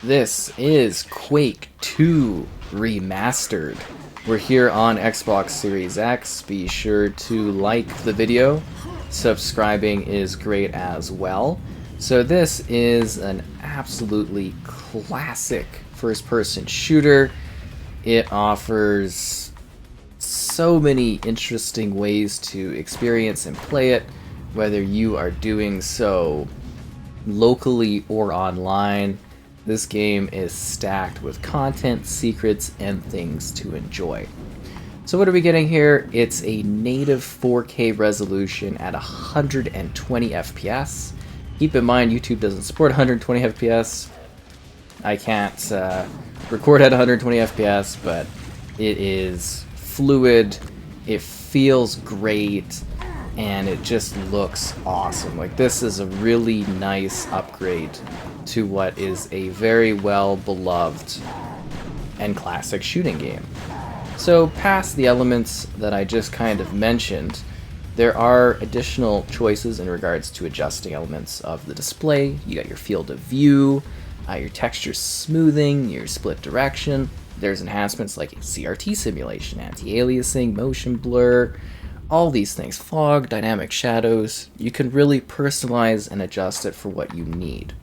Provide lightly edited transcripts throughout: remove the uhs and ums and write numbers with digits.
This is Quake 2 Remastered. We're here on Xbox Series X. Be sure to like the video. Subscribing is great as well. So this is an absolutely classic first-person shooter. It offers so many interesting ways to experience and play it, whether you are doing so locally or online. This game is stacked with content, secrets, and things to enjoy. So what are we getting here? It's a native 4K resolution at 120 FPS. Keep in mind, YouTube doesn't support 120 FPS. I can't record at 120 FPS, but it is fluid, it feels great, and it just looks awesome. Like, this is a really nice upgrade to what is a very well beloved and classic shooting game. So past the elements that I just kind of mentioned, there are additional choices in regards to adjusting elements of the display. You got your field of view, your texture smoothing, your split direction. There's enhancements like CRT simulation, anti-aliasing, motion blur, all these things, fog, dynamic shadows. You can really personalize and adjust it for what you need.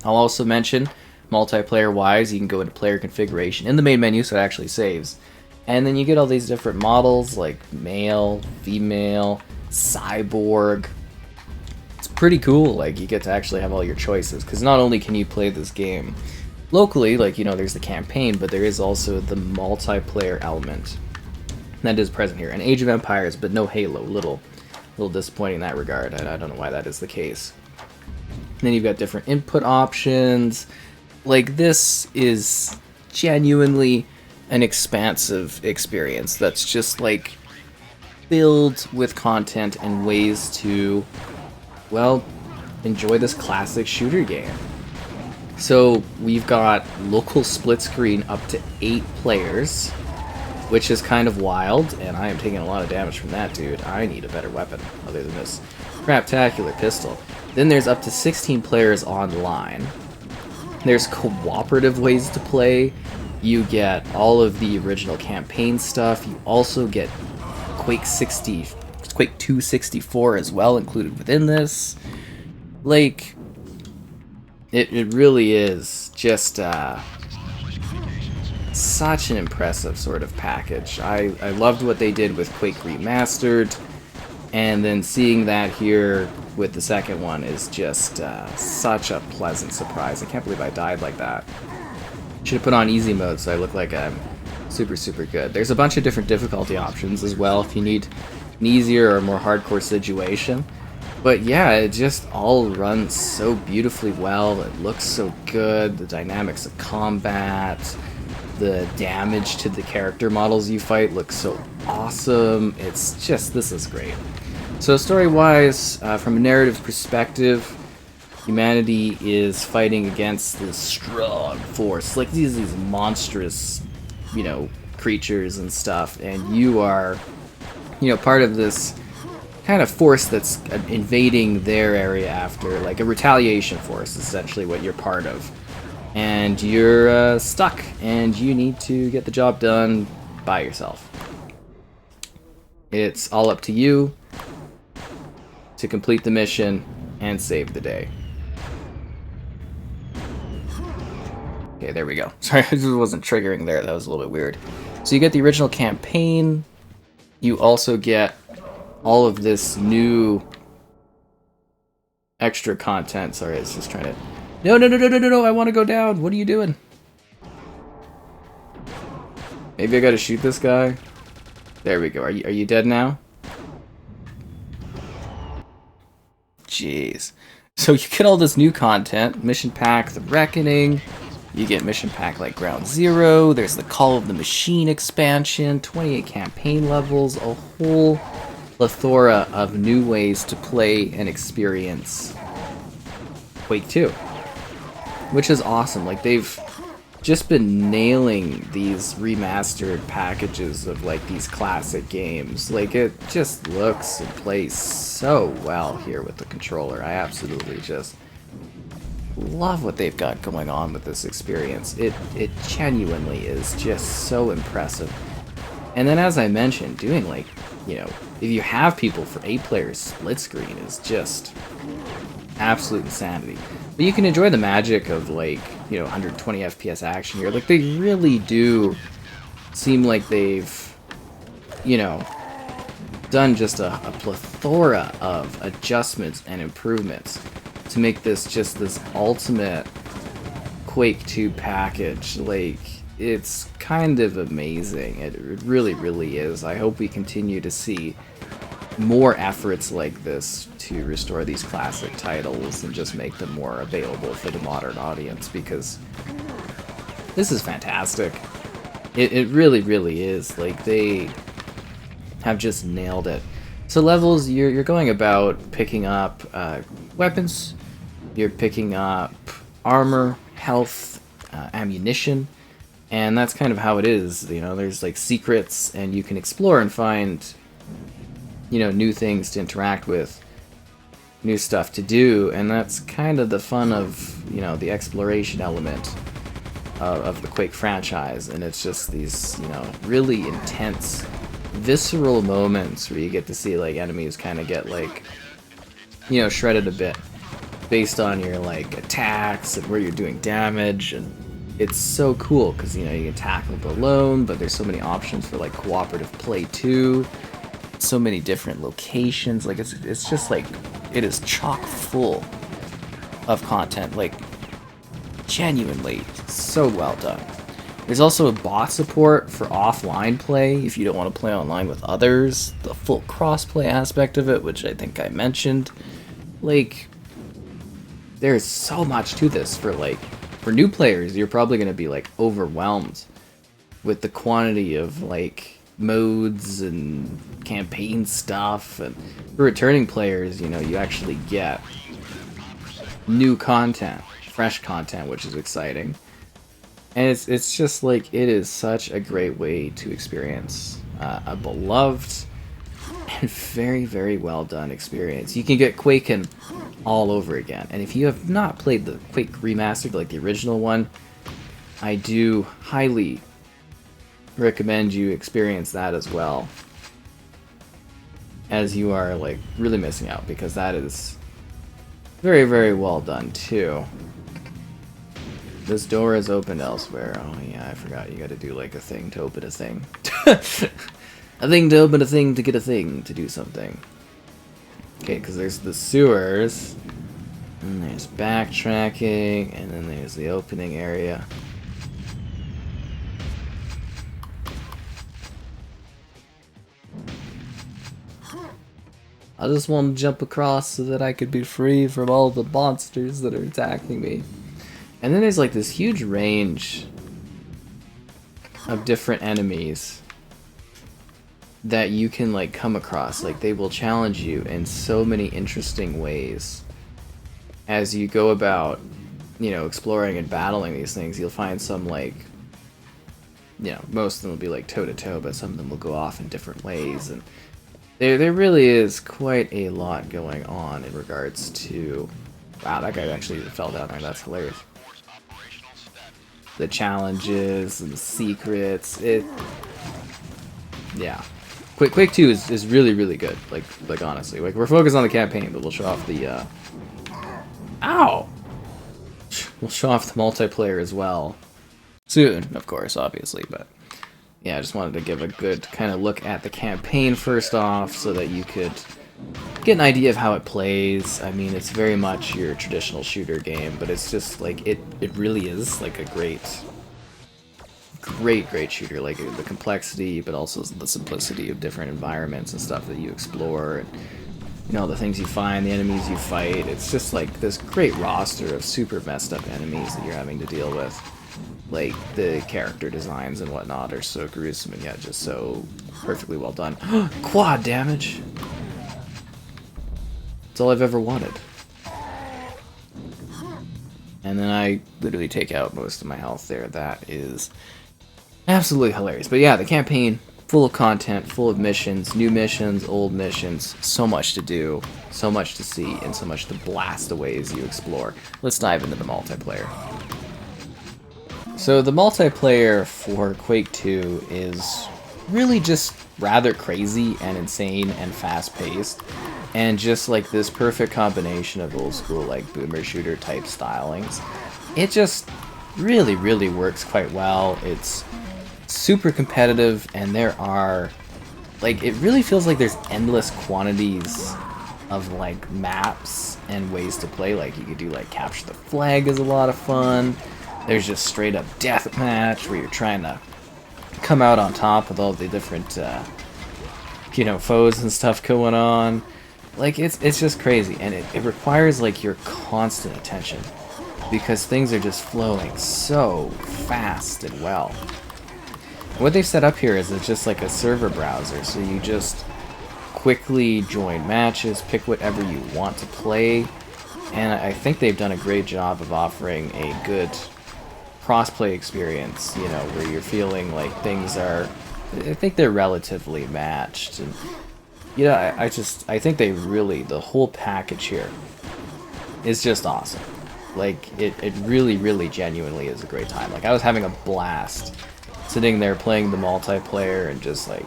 I'll also mention, multiplayer-wise, you can go into player configuration in the main menu, so it actually saves. And then you get all these different models, like male, female, cyborg. It's pretty cool, like, you get to actually have all your choices, because not only can you play this game locally, like, you know, there's the campaign, but there is also the multiplayer element that is present here. And Age of Empires, but no Halo. Little disappointing in that regard. I don't know why that is the case. And then you've got different input options. Like, this is genuinely an expansive experience that's just, like, filled with content and ways to, well, enjoy this classic shooter game. So we've got local split screen up to 8 players, which is kind of wild, and I am taking a lot of damage from that, dude. I need a better weapon other than this craptacular pistol. Then there's up to 16 players online. There's cooperative ways to play. You get all of the original campaign stuff. You also get Quake 264 as well included within this. Like, it really is just such an impressive sort of package. I loved what they did with Quake Remastered, and then seeing that here with the second one is just such a pleasant surprise. I can't believe I died like that. Should have put on easy mode so I look like I'm super good. There's a bunch of different difficulty options as well if you need an easier or more hardcore situation. But yeah, it just all runs so beautifully well. It looks so good. The dynamics of combat, the damage to the character models you fight looks so awesome. It's just, this is great. So story-wise, from a narrative perspective, humanity is fighting against this strong force, like these monstrous, you know, creatures and stuff, and you are, you know, part of this kind of force that's invading their area after, like a retaliation force, is essentially what you're part of. And you're stuck, and you need to get the job done by yourself. It's all up to you to complete the mission and save the day. Okay, there we go. Sorry, I just wasn't triggering there. That was a little bit weird. So you get the original campaign. You also get all of this new extra content. Sorry, I was just trying to... No, I want to go down. What are you doing? Maybe I gotta shoot this guy. There we go. Are you dead now? Jeez. So you get all this new content. Mission Pack, The Reckoning. You get Mission Pack like Ground Zero. There's the Call of the Machine expansion. 28 campaign levels. A whole plethora of new ways to play and experience Quake 2. Which is awesome. Like, they've just been nailing these remastered packages of, like, these classic games. Like, it just looks and plays so well here with the controller. I absolutely just love what they've got going on with this experience. It genuinely is just so impressive. And then, as I mentioned, doing like, you know, if you have people for 8 players, split screen is just absolute insanity. But you can enjoy the magic of, like, you know, 120 FPS action here. Like, they really do seem like they've, you know, done just a plethora of adjustments and improvements to make this just this ultimate Quake 2 package. Like, it's kind of amazing. It really, really is. I hope we continue to see more efforts like this to restore these classic titles and just make them more available for the modern audience, because this is fantastic. It really, really is. Like, they have just nailed it. So levels, you're going about picking up weapons, you're picking up armor, health, ammunition, and that's kind of how it is. You know, there's like secrets, and you can explore and find, you know, new things to interact with, new stuff to do, and that's kind of the fun of, you know, the exploration element of the Quake franchise. And it's just these, you know, really intense, visceral moments where you get to see like enemies kind of get like, you know, shredded a bit based on your like attacks and where you're doing damage. And it's so cool because, you know, you can tackle it alone, but there's so many options for like cooperative play too. So many different locations. Like, it's just like, it is chock full of content. Like, genuinely so well done. There's also a bot support for offline play if you don't want to play online with others. The full crossplay aspect of it, which I think I mentioned. Like, there's so much to this for new players. You're probably going to be like overwhelmed with the quantity of like modes and campaign stuff. And for returning players, you know, you actually get new content, fresh content, which is exciting. And it's just like, it is such a great way to experience a beloved and very, very well done experience. You can get Quaken all over again. And if you have not played the Quake Remastered, like the original one, I do highly recommend you experience that as well, as you are like really missing out, because that is very, very well done too. This door is opened elsewhere. Oh yeah, I forgot you gotta do like a thing to open a thing. A thing to open a thing to get a thing to do something. Okay, because there's the sewers, and there's backtracking, and then there's the opening area. I just want to jump across so that I could be free from all the monsters that are attacking me. And then there's like this huge range of different enemies that you can like come across. Like, they will challenge you in so many interesting ways as you go about, you know, exploring and battling these things. You'll find some like, you know, most of them will be like toe to toe, but some of them will go off in different ways. And there really is quite a lot going on in regards to... Wow, that guy actually fell down there. That's hilarious. The challenges and the secrets. Yeah. Quake 2 is really, really good. Like honestly. Like, we're focused on the campaign, but we'll show off the... Ow! We'll show off the multiplayer as well. Soon, of course, obviously, but... Yeah, I just wanted to give a good kind of look at the campaign first off, so that you could get an idea of how it plays. I mean, it's very much your traditional shooter game, but it's just like, it really is like a great shooter. Like, the complexity, but also the simplicity of different environments and stuff that you explore, and, you know, the things you find, the enemies you fight. It's just like this great roster of super messed up enemies that you're having to deal with. Like, the character designs and whatnot are so gruesome, and yet just so perfectly well done. Quad damage! That's all I've ever wanted. And then I literally take out most of my health there. That is absolutely hilarious. But yeah, the campaign, full of content, full of missions, new missions, old missions, so much to do, so much to see, and so much to blast away as you explore. Let's dive into the multiplayer. So the multiplayer for Quake 2 is really just rather crazy and insane and fast-paced, and just like this perfect combination of old school like boomer shooter type stylings. It just really works quite well. It's super competitive, and there are like, it really feels like there's endless quantities of like maps and ways to play. Like you could do like capture the flag is a lot of fun. There's just straight up deathmatch where you're trying to come out on top with all the different you know, foes and stuff going on. Like it's just crazy, and it requires like your constant attention because things are just flowing so fast and well. What they've set up here is it's just like a server browser, so you just quickly join matches, pick whatever you want to play, and I think they've done a great job of offering a good cross-play experience, you know, where you're feeling like things are, I think they're relatively matched, and you know, I think they really, the whole package here is just awesome. Like, it really genuinely is a great time. Like, I was having a blast sitting there playing the multiplayer and just like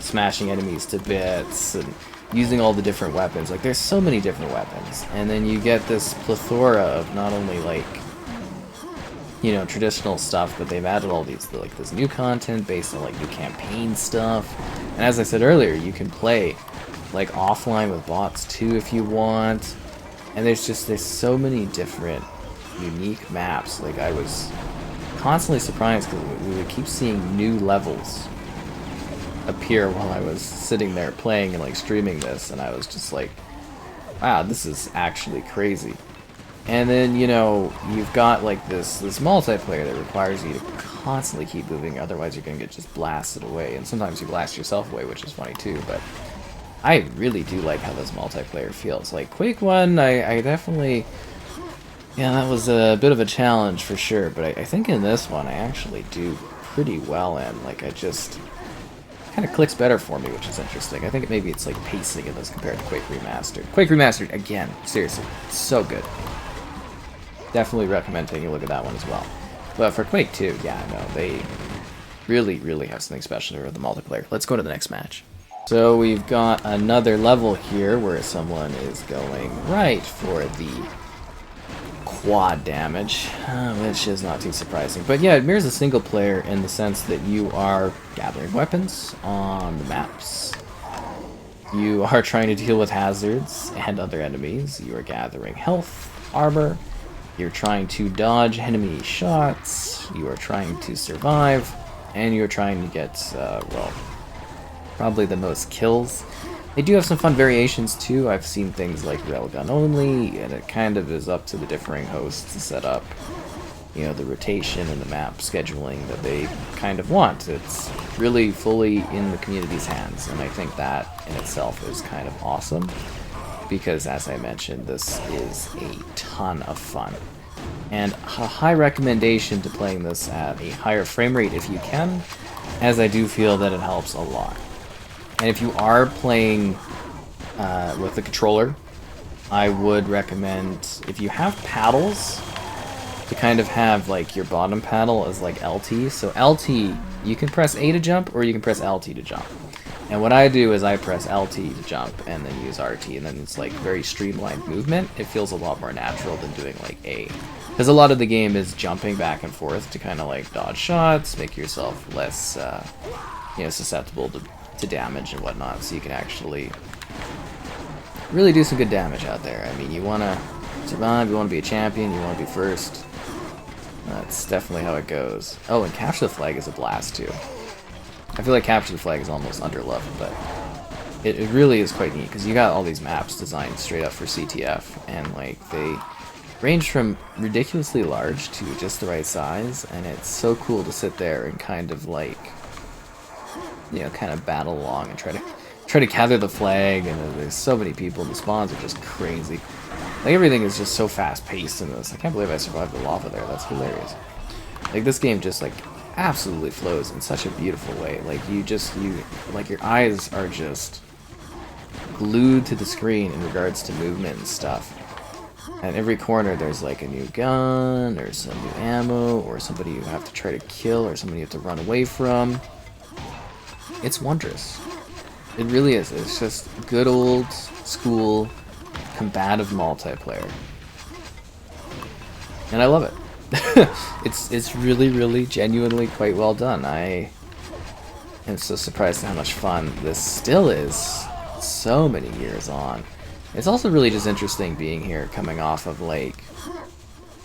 smashing enemies to bits and using all the different weapons. Like, there's so many different weapons, and then you get this plethora of not only like, you know, traditional stuff, but they've added all these, like, this new content based on like new campaign stuff. And as I said earlier, you can play like offline with bots too if you want. And there's so many different unique maps. Like, I was constantly surprised because we would keep seeing new levels appear while I was sitting there playing and like streaming this, and I was just like, wow, this is actually crazy. And then, you know, you've got like this multiplayer that requires you to constantly keep moving, otherwise you're gonna get just blasted away. And sometimes you blast yourself away, which is funny too, but I really do like how this multiplayer feels. Like Quake 1, I definitely, yeah, that was a bit of a challenge for sure, but I think in this one I actually do pretty well in. Like, I just kind of clicks better for me, which is interesting. I think maybe it's like pacing in this compared to Quake Remastered. Quake Remastered, again, seriously, so good. Definitely recommend taking a look at that one as well. But for Quake 2, yeah, no, they really have something special with the multiplayer. Let's go to the next match. So we've got another level here where someone is going right for the quad damage, which is not too surprising. But yeah, it mirrors a single player in the sense that you are gathering weapons on the maps. You are trying to deal with hazards and other enemies. You are gathering health, armor. You're trying to dodge enemy shots. You are trying to survive. And you're trying to get, well, probably the most kills. They do have some fun variations too. I've seen things like railgun only, and it kind of is up to the differing hosts to set up, you know, the rotation and the map scheduling that they kind of want. It's really fully in the community's hands, and I think that in itself is kind of awesome, because as I mentioned, this is a ton of fun. And a high recommendation to playing this at a higher frame rate if you can, as I do feel that it helps a lot. And if you are playing with the controller, I would recommend, if you have paddles, to kind of have like your bottom paddle as like LT. So LT, you can press A to jump, or you can press LT to jump. And what I do is I press LT to jump and then use RT, and then it's like very streamlined movement. It feels a lot more natural than doing like A. Because a lot of the game is jumping back and forth to kind of like dodge shots, make yourself less you know, susceptible to damage and whatnot, so you can actually really do some good damage out there. I mean, you want to survive, you want to be a champion, you want to be first. That's definitely how it goes. Oh, and capture the flag is a blast too. I feel like capture the flag is almost underloved, but it really is quite neat, because you got all these maps designed straight up for CTF, and like they range from ridiculously large to just the right size, and it's so cool to sit there and kind of like, you know, kind of battle along and try to gather the flag. And there's so many people, and the spawns are just crazy. Like, everything is just so fast paced in this. I can't believe I survived the lava there. That's hilarious. Like, this game just like absolutely flows in such a beautiful way. Like like your eyes are just glued to the screen in regards to movement and stuff. And every corner there's like a new gun, or some new ammo, or somebody you have to try to kill, or somebody you have to run away from. It's wondrous. It really is. It's just good old school combative multiplayer. And I love it. It's really, really genuinely quite well done. I am so surprised at how much fun this still is so many years on. It's also really just interesting being here, coming off of like,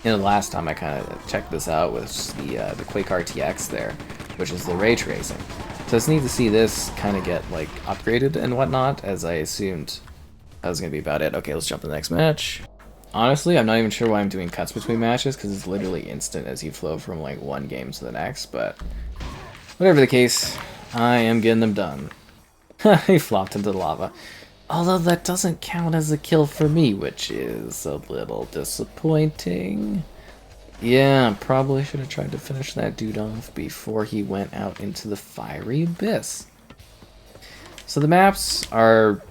you know, the last time I kind of checked this out was the Quake RTX there, which is the ray tracing. So it's neat to see this kind of get like upgraded and whatnot, as I assumed that was gonna be about it. Okay, let's jump to the next match. Honestly, I'm not even sure why I'm doing cuts between matches, because it's literally instant as you flow from like one game to the next, but whatever the case, I am getting them done. He flopped into the lava. Although that doesn't count as a kill for me, which is a little disappointing. Yeah, probably should have tried to finish that dude off before he went out into the fiery abyss. So the maps are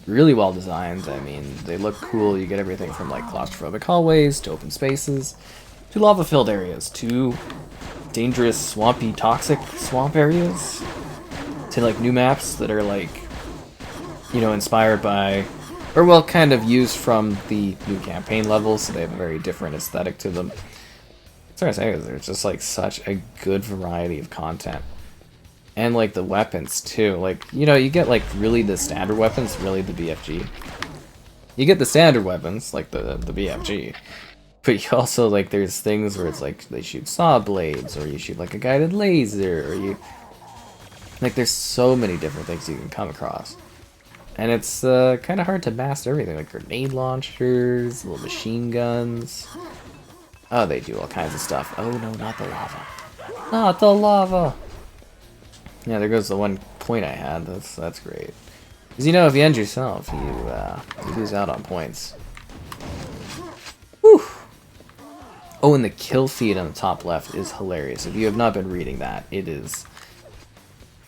really well designed. I mean, they look cool. You get everything from like claustrophobic hallways to open spaces to lava-filled areas to dangerous, swampy, toxic swamp areas to like new maps that are like, you know, inspired by, or well, kind of used from the new campaign levels, so they have a very different aesthetic to them. Sorry to say, there's just like such a good variety of content. And like the weapons too, like, you know, you get like really the standard weapons, really the BFG. You get the standard weapons, like the BFG, but you also, like, there's things where it's like they shoot saw blades, or you shoot like a guided laser, or you, like, there's so many different things you can come across. And it's kind of hard to master everything, like grenade launchers, little machine guns. Oh, they do all kinds of stuff. Oh no, not the lava. Not the lava! Yeah, there goes the one point I had. That's great. Because, you know, if you end yourself, you lose out on points. Whew! Oh, and the kill feed on the top left is hilarious. If you have not been reading that, it is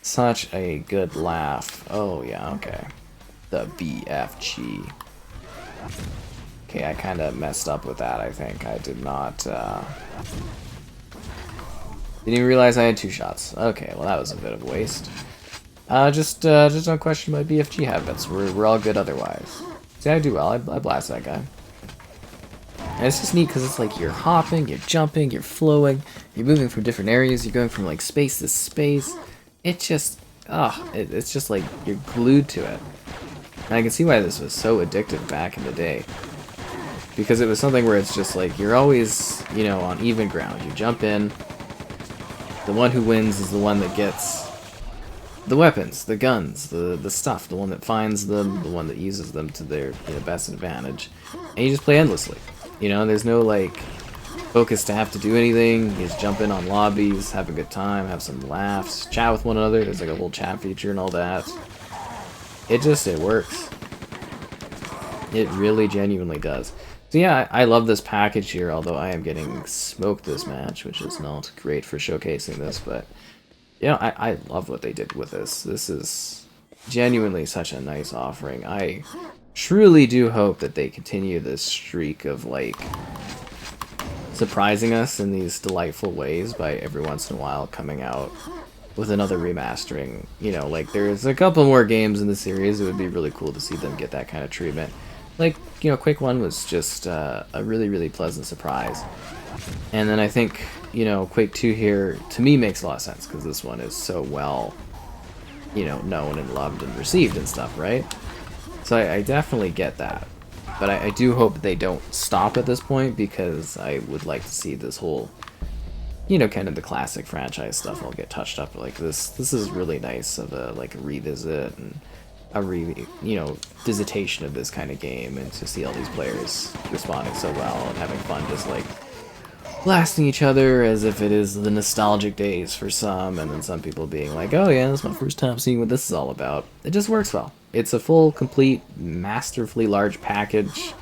such a good laugh. Oh, yeah, okay. The BFG. Okay, I kind of messed up with that, I think. I did not, didn't even realize I had 2 shots. Okay, well that was a bit of a waste. Just don't question my BFG habits. We're all good otherwise. See, I do well. I blast that guy. And it's just neat because it's like you're hopping, you're jumping, you're flowing, you're moving from different areas, you're going from like space to space. It just, it's just like you're glued to it. And I can see why this was so addictive back in the day. Because it was something where it's just like, you're always, you know, on even ground. You jump in, the one who wins is the one that gets the weapons, the guns, the stuff, the one that finds them, the one that uses them to their, you know, best advantage. And you just play endlessly. You know, there's no, like, focus to have to do anything. You just jump in on lobbies, have a good time, have some laughs, chat with one another. There's like a whole chat feature and all that. It works. It really genuinely does. So yeah, I love this package here, although I am getting smoked this match, which is not great for showcasing this, but you know, I love what they did with this. This is genuinely such a nice offering. I truly do hope that they continue this streak of, like, surprising us in these delightful ways by every once in a while coming out with another remastering. You know, like, there's a couple more games in the series. It would be really cool to see them get that kind of treatment. Like, you know, Quake 1 was just a really, really pleasant surprise. And then I think, you know, Quake 2 here, to me, makes a lot of sense, because this one is so well, you know, known and loved and received and stuff, right? So I definitely get that. But I do hope that they don't stop at this point, because I would like to see this whole, you know, kind of the classic franchise stuff all get touched up like this. This is really nice of a, like, a revisit and a visitation of this kind of game, and to see all these players responding so well and having fun just, like, blasting each other as if it is the nostalgic days for some, and then some people being like, oh yeah, this is my first time seeing what this is all about. It just works well. It's a full, complete, masterfully large package.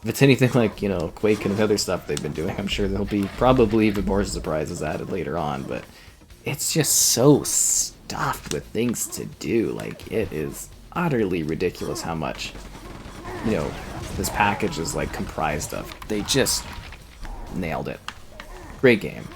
If it's anything like, you know, Quake and other stuff they've been doing, I'm sure there'll be probably even more surprises added later on, but it's just so stuffed with things to do. Like, it is utterly ridiculous how much, you know, this package is like comprised of. They just nailed it. Great game.